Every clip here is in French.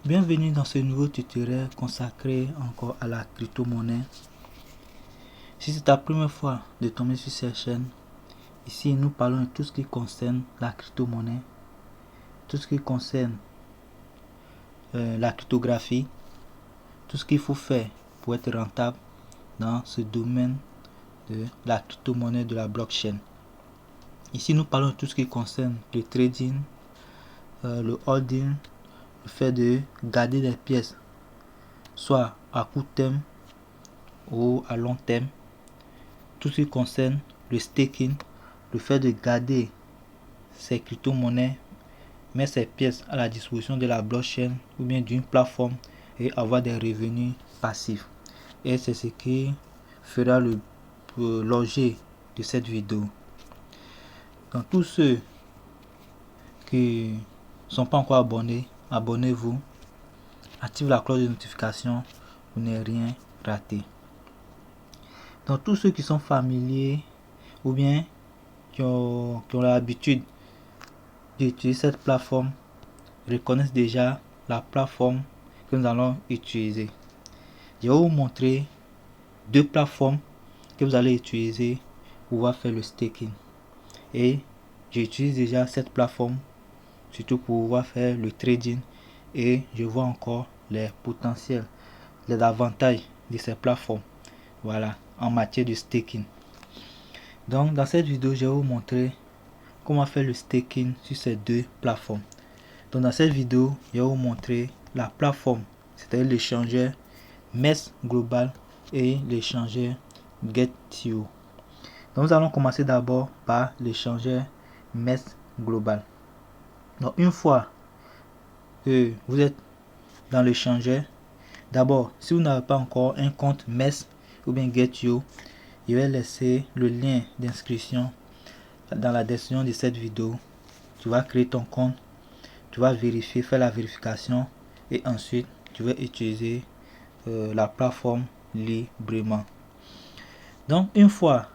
Bienvenue dans ce nouveau tutoriel consacré encore à la crypto-monnaie. Si c'est ta première fois de tomber sur cette chaîne, ici nous parlons de tout ce qui concerne la crypto-monnaie, tout ce qui concerne la cryptographie, tout ce qu'il faut faire pour être rentable dans ce domaine de la crypto-monnaie de la blockchain. Ici nous parlons de tout ce qui concerne le trading, le holding, le fait de garder des pièces soit à court terme ou à long terme, tout ce qui concerne le staking, le fait de garder ces crypto-monnaies, mettre ces pièces à la disposition de la blockchain ou bien d'une plateforme et avoir des revenus passifs. Et c'est ce qui fera l'objet de cette vidéo. Donc tous ceux qui ne sont pas encore abonnés, abonnez-vous, activez la cloche de notification pour ne rien rater. Donc tous ceux qui sont familiers ou bien qui ont l'habitude d'utiliser cette plateforme reconnaissent déjà la plateforme que nous allons utiliser. Je vais vous montrer deux plateformes que vous allez utiliser pour pouvoir faire le staking. Et j'utilise déjà cette plateforme surtout pour pouvoir faire le trading et je vois encore les potentiels, les avantages de ces plateformes. Voilà, en matière de staking. Donc dans cette vidéo, je vais vous montrer comment faire le staking sur ces deux plateformes. Donc dans cette vidéo, je vais vous montrer la plateforme, c'est-à-dire l'échangeur MES Global et l'échangeur Get.io. Donc nous allons commencer d'abord par l'échangeur MES Global. Donc une fois que vous êtes dans l'échangeur, d'abord si vous n'avez pas encore un compte MES ou bien Get.io, je vais laisser le lien d'inscription dans la description de cette vidéo. Tu vas créer ton compte, tu vas vérifier, faire la vérification et ensuite tu vas utiliser la plateforme librement. Donc une fois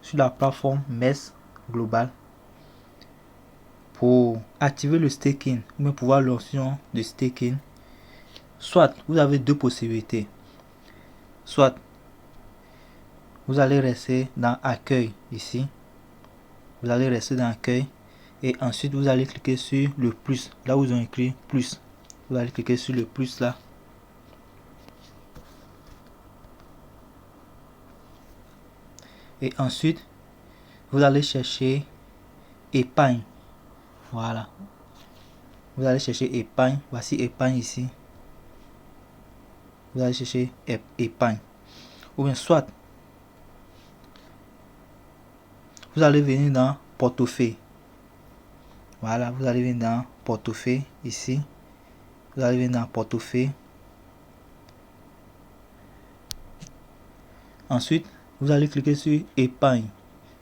sur la plateforme MES Global, pour activer le staking ou bien pouvoir l'option de staking, soit vous avez deux possibilités. Soit vous allez rester dans accueil ici, vous allez rester dans accueil et ensuite vous allez cliquer sur le plus, là où ils ont écrit plus, vous allez cliquer sur le plus là. Et ensuite vous allez chercher épargne. Voilà, vous allez chercher épargne. Voici épargne ici, vous allez chercher épargne. Ou bien soit vous allez venir dans portefeuille. Voilà, vous allez venir dans portefeuille ici, vous allez venir dans portefeuille. Ensuite vous allez cliquer sur épargne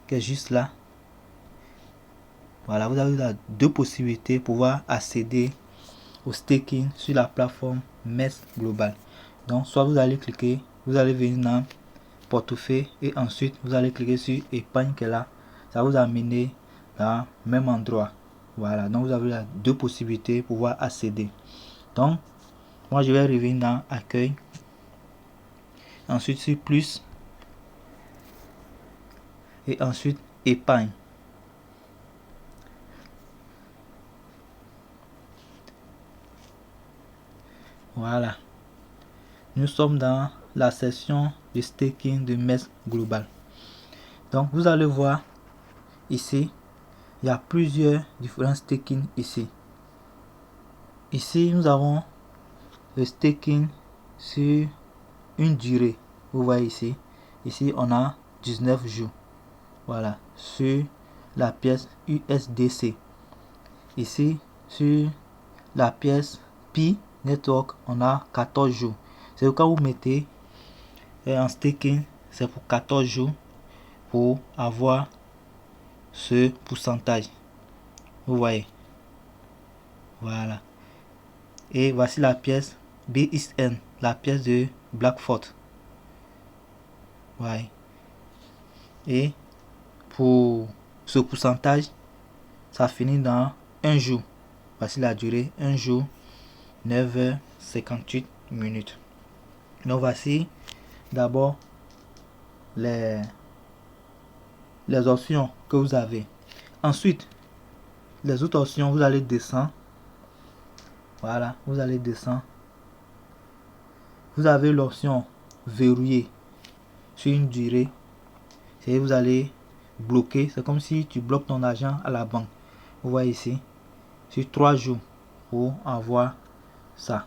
qui est juste là. Voilà, vous avez là deux possibilités pour pouvoir accéder au staking sur la plateforme MES Global. Donc soit vous allez cliquer, vous allez venir dans portefeuille et ensuite vous allez cliquer sur épargne qui est là. Ça vous amener dans le même endroit. Voilà, donc vous avez là deux possibilités pour pouvoir accéder. Donc moi je vais revenir dans accueil, ensuite sur plus et ensuite épargne. Voilà, nous sommes dans la section de staking de MES Global. Donc vous allez voir ici, il y a plusieurs différents staking ici. Ici nous avons le staking sur une durée. Vous voyez ici, ici on a 19 jours. Voilà, sur la pièce USDC. Ici sur la pièce Pi Network on a 14 jours. C'est quand vous mettez en staking, c'est pour 14 jours pour avoir ce pourcentage. Vous voyez, voilà. Et voici la pièce BXN, la pièce de Blackford. Ouais. Et pour ce pourcentage, ça finit dans un jour. Voici la durée, un jour 9h58 minutes. Donc voici d'abord les options que vous avez. Ensuite, les autres options, vous allez descendre. Voilà, vous allez descendre. Vous avez l'option verrouiller sur une durée. Et vous allez bloquer. C'est comme si tu bloques ton argent à la banque. Vous voyez ici, sur 3 jours pour avoir ça.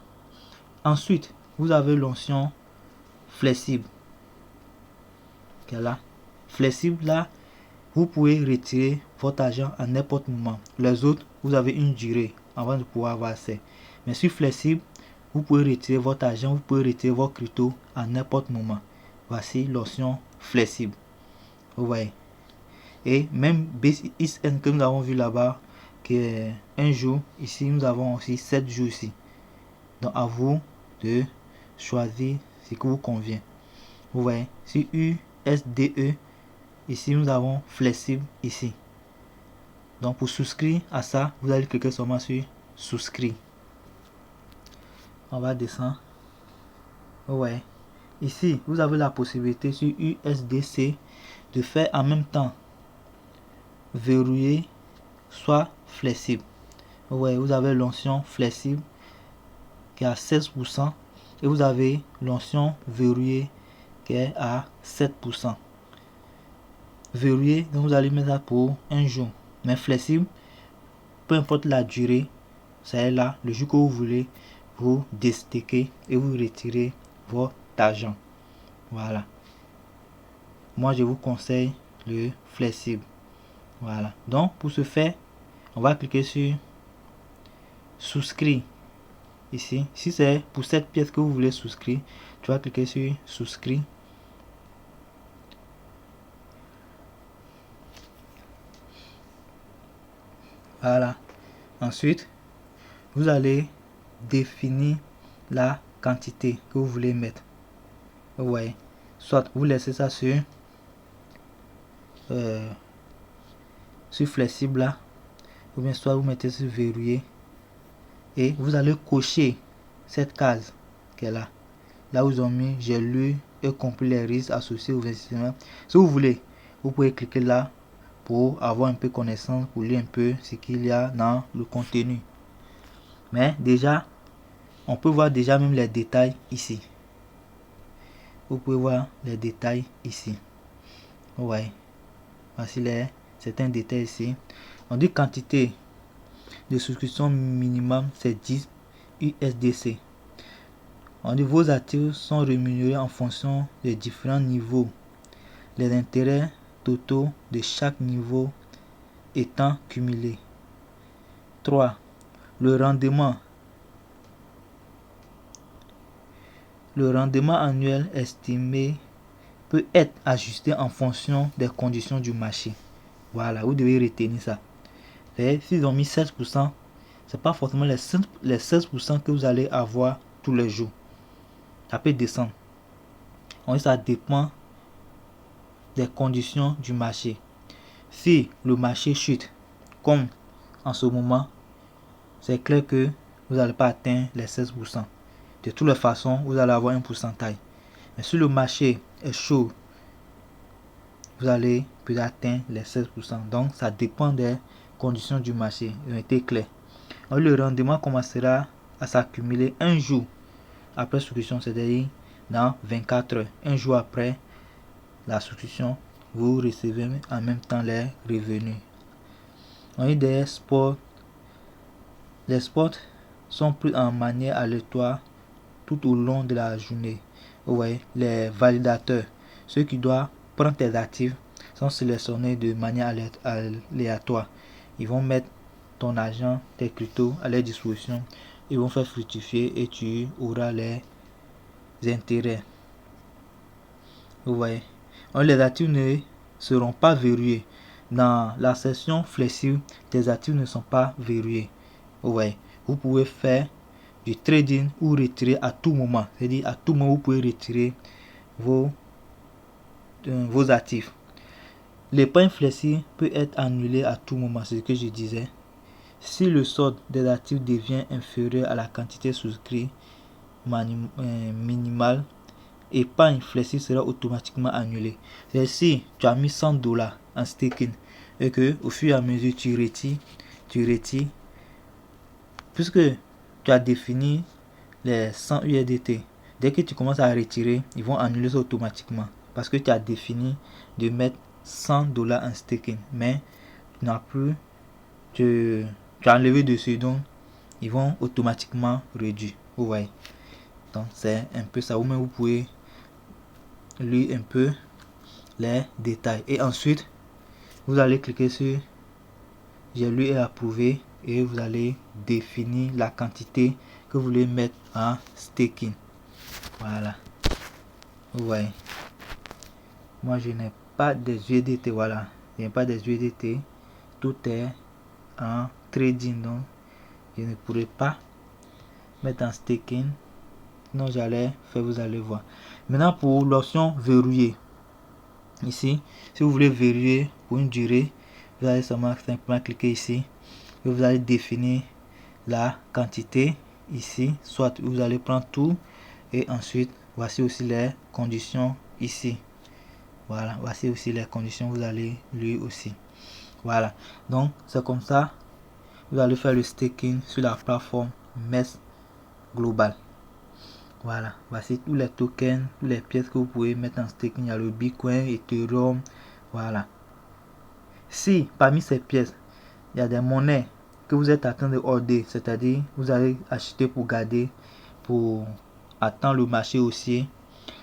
Ensuite, vous avez l'option flexible. Là, flexible là, vous pouvez retirer votre argent à n'importe moment. Les autres, vous avez une durée avant de pouvoir avoir accès. Mais sur flexible, vous pouvez retirer votre argent, vous pouvez retirer votre crypto à n'importe moment. Voici l'option flexible. Vous voyez. Et même BSN que nous avons vu là-bas, qui est un jour, ici nous avons aussi 7 jours ici. Donc à vous de choisir ce qui vous convient. Vous voyez, sur USDE, ici nous avons flexible ici. Donc pour souscrire à ça, vous allez cliquer seulement sur souscrire. On va descendre. Vous voyez, ici vous avez la possibilité sur USDC de faire en même temps verrouiller soit flexible. Vous voyez, vous avez l'option flexible qui est à 16% et vous avez l'option verrouiller qui est à 7%. Verrouiller, donc vous allez mettre ça pour un jour. Mais flexible, peu importe la durée, c'est là, le jour que vous voulez, vous déstacker et vous retirez votre argent. Voilà. Moi, je vous conseille le flexible. Voilà. Donc, pour ce faire, on va cliquer sur souscrire. Ici, si c'est pour cette pièce que vous voulez souscrire, tu vas cliquer sur souscrire. Voilà. Ensuite, vous allez définir la quantité que vous voulez mettre. Vous voyez. Soit vous laissez ça sur flexible là, ou bien soit vous mettez sur verrouiller et vous allez cocher cette case qui est là. Là où ils ont mis j'ai lu et compris les risques associés au investissement. Si vous voulez, vous pouvez cliquer là pour avoir un peu connaissance, pour lire un peu ce qu'il y a dans le contenu. Mais déjà, on peut voir déjà même les détails ici. Vous pouvez voir les détails ici. Vous voyez. Voici certains détails ici. On dit quantité de souscription minimum, c'est 10 USDC. On dit vos actifs sont rémunérés en fonction des différents niveaux. Les intérêts totaux de chaque niveau étant cumulés. 3. Le rendement. Le rendement annuel estimé peut être ajusté en fonction des conditions du marché. Voilà, vous devez retenir ça. S'ils ont mis 16%, c'est pas forcément les 16% que vous allez avoir tous les jours. Ça peut descendre. Ça dépend des conditions du marché. Si le marché chute, comme en ce moment, c'est clair que vous n'allez pas atteindre les 16%. De toutes les façons, vous allez avoir un pourcentage. Mais si le marché est chaud, vous allez peut-être atteindre les 16%. Donc, ça dépend des conditions du marché. Ils ont été clairs. Alors, le rendement commencera à s'accumuler un jour après souscription, c'est-à-dire dans 24 heures. Un jour après la souscription, vous recevez en même temps les revenus. On a des sports. Les spots sont pris en manière aléatoire tout au long de la journée. Vous voyez, les validateurs, ceux qui doivent prendre tes actifs, sont sélectionnés de manière aléatoire. Ils vont mettre ton argent, tes cryptos à leur disposition. Ils vont faire fructifier et tu auras les intérêts. Vous voyez. Alors, les actifs ne seront pas verrouillés. Dans la section flexible, tes actifs ne sont pas verrouillés. Vous voyez. Vous pouvez faire du trading ou retirer à tout moment. C'est-à-dire à tout moment vous pouvez retirer vos actifs. L'épargne flexible peut être annulée à tout moment, c'est ce que je disais. Si le solde des actifs devient inférieur à la quantité souscrite minimale, épargne flexible sera automatiquement annulée. C'est si tu as mis $100 en staking et que au fur et à mesure tu retires, puisque tu as défini les 100 USDT, dès que tu commences à retirer, ils vont annuler ça automatiquement parce que tu as défini de mettre $100 en staking, mais tu n'as plus, tu as enlevé dessus, donc ils vont automatiquement réduire. Vous voyez, donc c'est un peu ça. Vous pouvez lire un peu les détails et ensuite vous allez cliquer sur j'ai lu et approuvé et vous allez définir la quantité que vous voulez mettre en staking. Voilà, vous voyez, moi je n'ai pas des USDT. Voilà, je n'ai pas des USDT, tout est en trading, donc je ne pourrais pas mettre en staking. Non, j'allais faire, vous allez voir. Maintenant pour l'option verrouiller, ici si vous voulez verrouiller pour une durée, vous allez simplement cliquer ici et vous allez définir la quantité ici, soit vous allez prendre tout et ensuite voici aussi les conditions ici. Voilà, voici aussi les conditions, vous allez lire aussi. Voilà, donc c'est comme ça vous allez faire le staking sur la plateforme MES Global. Voilà, voici tous les tokens, toutes les pièces que vous pouvez mettre en staking. Il y a le Bitcoin, Ethereum. Voilà, si parmi ces pièces il y a des monnaies que vous êtes en train de order, c'est-à-dire vous allez acheter pour garder, pour attendre le marché haussier,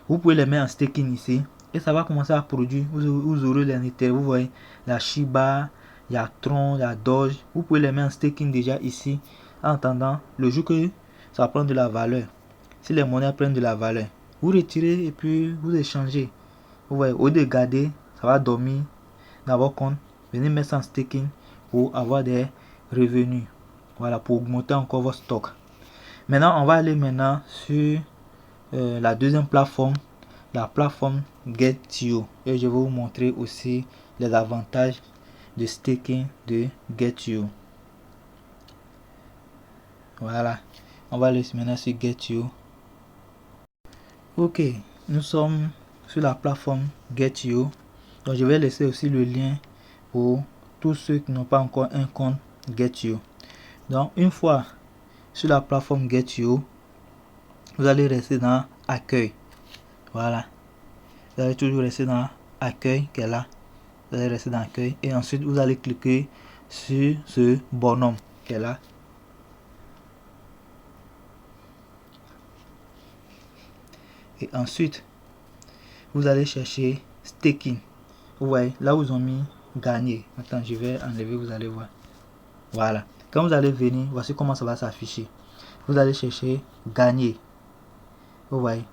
vous pouvez les mettre en staking ici et ça va commencer à produire. Vous aurez les Ether, vous voyez la Shiba, il y a Tron, il y a Doge. Vous pouvez les mettre en staking déjà ici en attendant le jour que ça prend de la valeur. Si les monnaies prennent de la valeur, vous retirez et puis vous échangez. Vous voyez, au lieu de garder, ça va dormir dans votre compte. Venez mettre ça en staking pour avoir des revenus. Voilà, pour augmenter encore votre stock. Maintenant, on va aller maintenant sur la deuxième plateforme, la plateforme Get.io, et je vais vous montrer aussi les avantages de staking de Get.io. Voilà, on va aller maintenant sur Get.io. Ok, nous sommes sur la plateforme Get.io. Donc je vais laisser aussi le lien pour tous ceux qui n'ont pas encore un compte Get.io. Donc une fois sur la plateforme Get.io, vous allez rester dans accueil. Voilà, vous allez toujours rester dans accueil qui est là. Vous allez rester dans accueil et ensuite vous allez cliquer sur ce bonhomme qui est là. Et ensuite vous allez chercher staking. Vous voyez là où ils ont mis gagner. Maintenant je vais enlever, vous allez voir. Voilà, quand vous allez venir, voici comment ça va s'afficher. Vous allez chercher gagner. Vous voyez,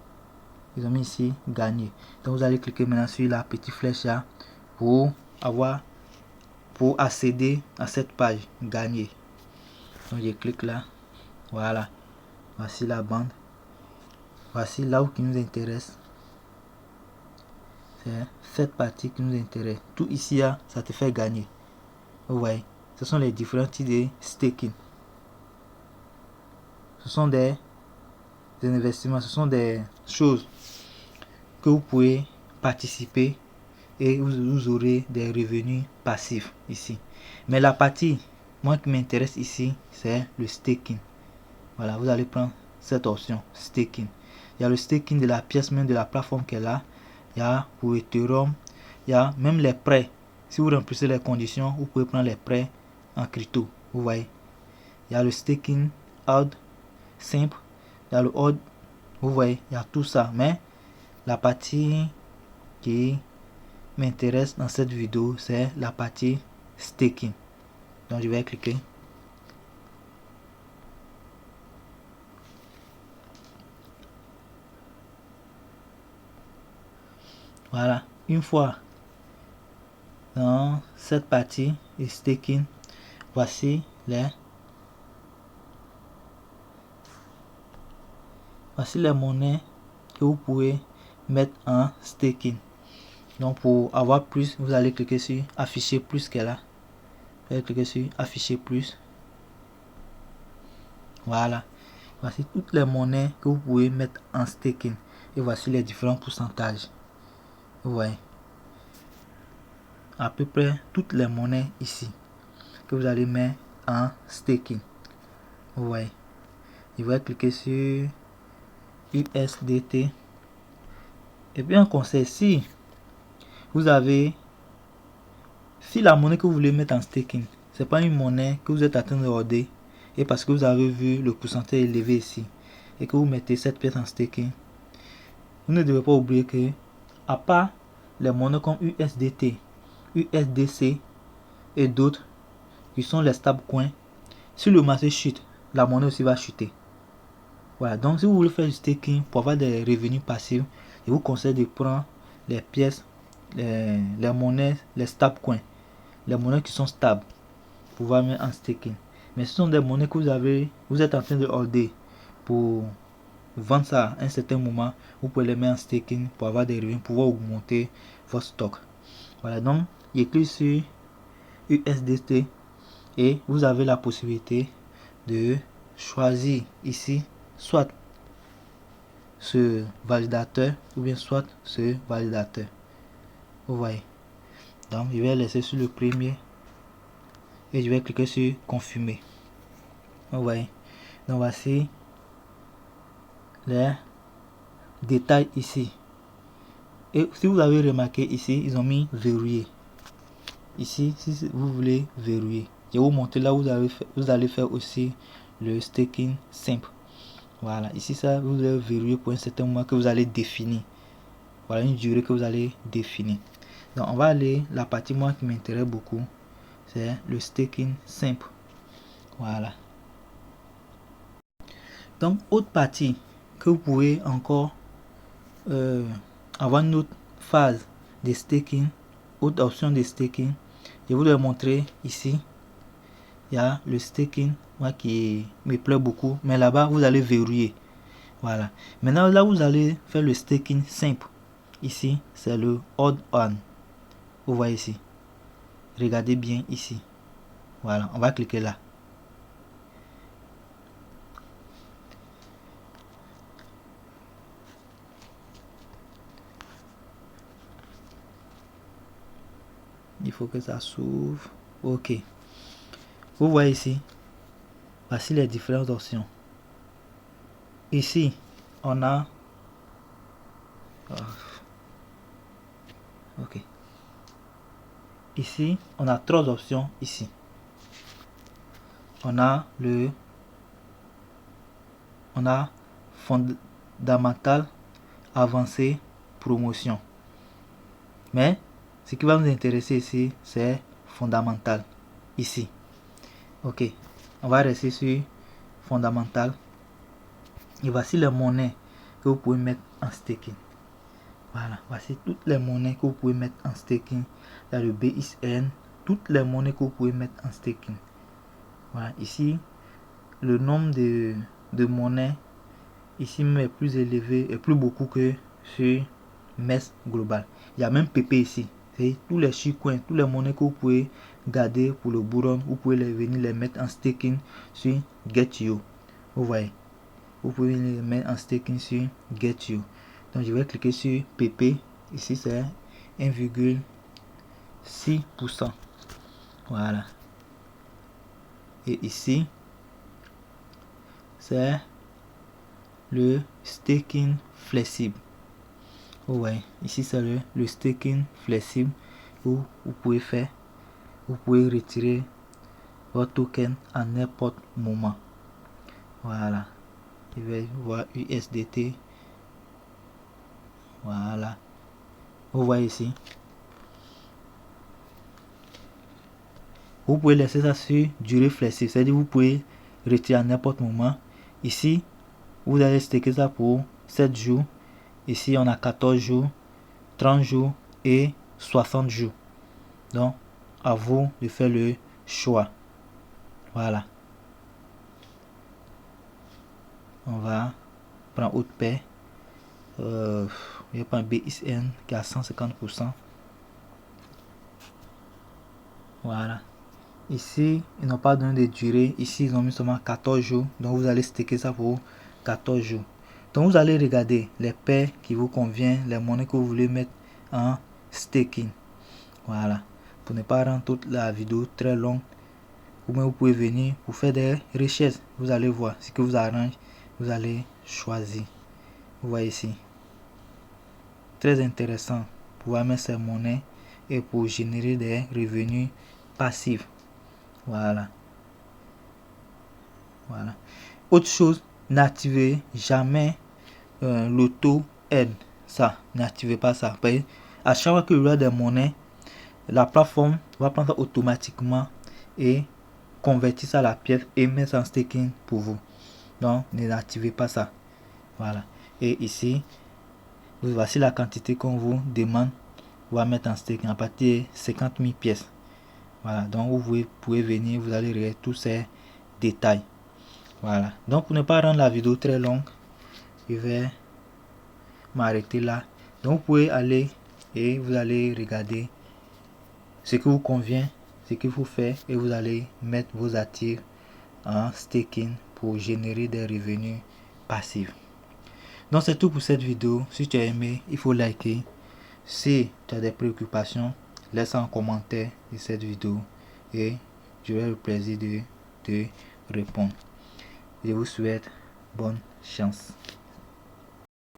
ils ont mis ici gagner. Donc vous allez cliquer maintenant sur la petite flèche là pour accéder à cette page gagner. Donc je clique là. Voilà, voici la bande. Voici là où qui nous intéresse. C'est cette partie qui nous intéresse. Tout ici là, ça te fait gagner. Vous voyez, ce sont les différents types de staking. Ce sont des investissements, ce sont des choses que vous pouvez participer et vous aurez des revenus passifs ici. Mais la partie moi qui m'intéresse ici, c'est le staking. Voilà, vous allez prendre cette option staking. Il y a le staking de la pièce même de la plateforme qui est là. Il y a pour Ethereum, il y a même les prêts. Si vous remplissez les conditions, vous pouvez prendre les prêts en crypto. Vous voyez, il y a le staking hard simple, il y a le hard. Vous voyez, il y a tout ça. Mais la partie qui m'intéresse dans cette vidéo, c'est la partie staking. Donc je vais cliquer. Voilà, une fois dans cette partie de staking, voici les monnaies que vous pouvez mettre en staking. Donc pour avoir plus, vous allez cliquer sur afficher plus qu'elle a. Vous allez cliquer sur afficher plus. Voilà. Voici toutes les monnaies que vous pouvez mettre en staking. Et voici les différents pourcentages. Vous voyez. À peu près toutes les monnaies ici que vous allez mettre en staking. Vous voyez. Je vais cliquer sur USDT. Et puis un conseil, si la monnaie que vous voulez mettre en staking, c'est pas une monnaie que vous êtes en train de regarder, et parce que vous avez vu le pourcentage élevé ici, et que vous mettez cette pièce en staking, vous ne devez pas oublier que, à part les monnaies comme USDT, USDC et d'autres, qui sont les stablecoins, si le marché chute, la monnaie aussi va chuter. Voilà, donc si vous voulez faire du staking pour avoir des revenus passifs, je vous conseille de prendre les pièces, les monnaies, les stablecoins, les monnaies qui sont stables, pour pouvoir mettre en staking. Mais ce sont des monnaies que vous êtes en train de holder pour vendre ça à un certain moment. Vous pouvez les mettre en staking pour avoir des revenus, pour pouvoir augmenter votre stock. Voilà, donc il clique sur USDT et vous avez la possibilité de choisir ici soit ce validateur ou bien soit ce validateur. Vous voyez. Donc je vais laisser sur le premier et je vais cliquer sur confirmer. Vous voyez. Donc voici les détails ici. Et si vous avez remarqué ici, ils ont mis verrouillé. Ici, si vous voulez verrouiller, je vais vous montrer là où vous allez faire aussi le staking simple. Voilà, ici ça vous allez verrouiller pour un certain moment que vous allez définir. Voilà une durée que vous allez définir. Donc on va aller, la partie moi qui m'intéresse beaucoup, c'est le staking simple. Voilà. Donc autre partie que vous pouvez encore avoir une autre phase de staking, autre option de staking. Je vous le montrer ici. Il y a le staking moi qui me plaît beaucoup, mais là-bas vous allez verrouiller. Voilà. Maintenant là vous allez faire le staking simple. Ici c'est le odd on. Vous voyez ici. Regardez bien ici. Voilà, on va cliquer là. Il faut que ça s'ouvre. Ok. Vous voyez ici. Voici les différentes options. Ici, on a... Ok. Ici, on a trois options ici. On a fondamental, avancé, promotion. Mais ce qui va nous intéresser ici, c'est fondamental. Ici. Ok. On va rester sur fondamental. Et voici les monnaies que vous pouvez mettre en staking. Voilà. Voici toutes les monnaies que vous pouvez mettre en staking. Il y a le BXN. Toutes les monnaies que vous pouvez mettre en staking. Voilà. Ici, le nombre de monnaies ici même est plus élevé et plus beaucoup que sur MES global. Il y a même PP ici. C'est tous les shitcoins, tous les monnaies que vous pouvez garder pour le bourron, vous pouvez venir les mettre en staking sur Get.io. Vous voyez, vous pouvez les mettre en staking sur Get.io. Donc je vais cliquer sur PP. Ici c'est 1,6%. Voilà. Et ici c'est le staking flexible. Ouais, ici c'est le staking flexible où vous pouvez faire, vous pouvez retirer votre token à n'importe moment. Voilà, je vais voir USDT. Voilà, vous voyez ici. Vous pouvez laisser ça sur durée flexible, c'est-à-dire vous pouvez retirer à n'importe moment. Ici, vous allez staker ça pour 7 jours. Ici, on a 14 jours, 30 jours et 60 jours. Donc, à vous de faire le choix. Voilà. On va prendre autre paire. Je vais prendre BXN qui est à 150%. Voilà. Ici, ils n'ont pas donné de durée. Ici, ils ont mis seulement 14 jours. Donc, vous allez staker ça pour 14 jours. Donc, vous allez regarder les paires qui vous conviennent, les monnaies que vous voulez mettre en staking. Voilà. Pour ne pas rendre toute la vidéo très longue, vous pouvez venir pour faire des recherches. Vous allez voir ce que vous arrange. Vous allez choisir. Vous voyez ici. Très intéressant pour pouvoir mettre ces monnaies et pour générer des revenus passifs. Voilà. Voilà. Autre chose, n'activez jamais l'auto aide. Ça, n'activez pas ça. À chaque fois que vous avez des monnaies, la plateforme va prendre ça automatiquement et convertir ça à la pièce et mettre ça en staking pour vous. Donc, n'activez pas ça. Voilà. Et ici, voici la quantité qu'on vous demande. On va mettre en staking à partir de 50 000 pièces. Voilà. Donc, vous pouvez venir, vous allez regarder tous ces détails. Voilà. Donc, pour ne pas rendre la vidéo très longue, je vais m'arrêter là. Donc, vous pouvez aller et vous allez regarder ce qui vous convient, ce qu'il faut faire et vous allez mettre vos actifs en staking pour générer des revenus passifs. Donc, c'est tout pour cette vidéo. Si tu as aimé, il faut liker. Si tu as des préoccupations, laisse un commentaire de cette vidéo et j'aurai le plaisir de te répondre. Je vous souhaite bonne chance.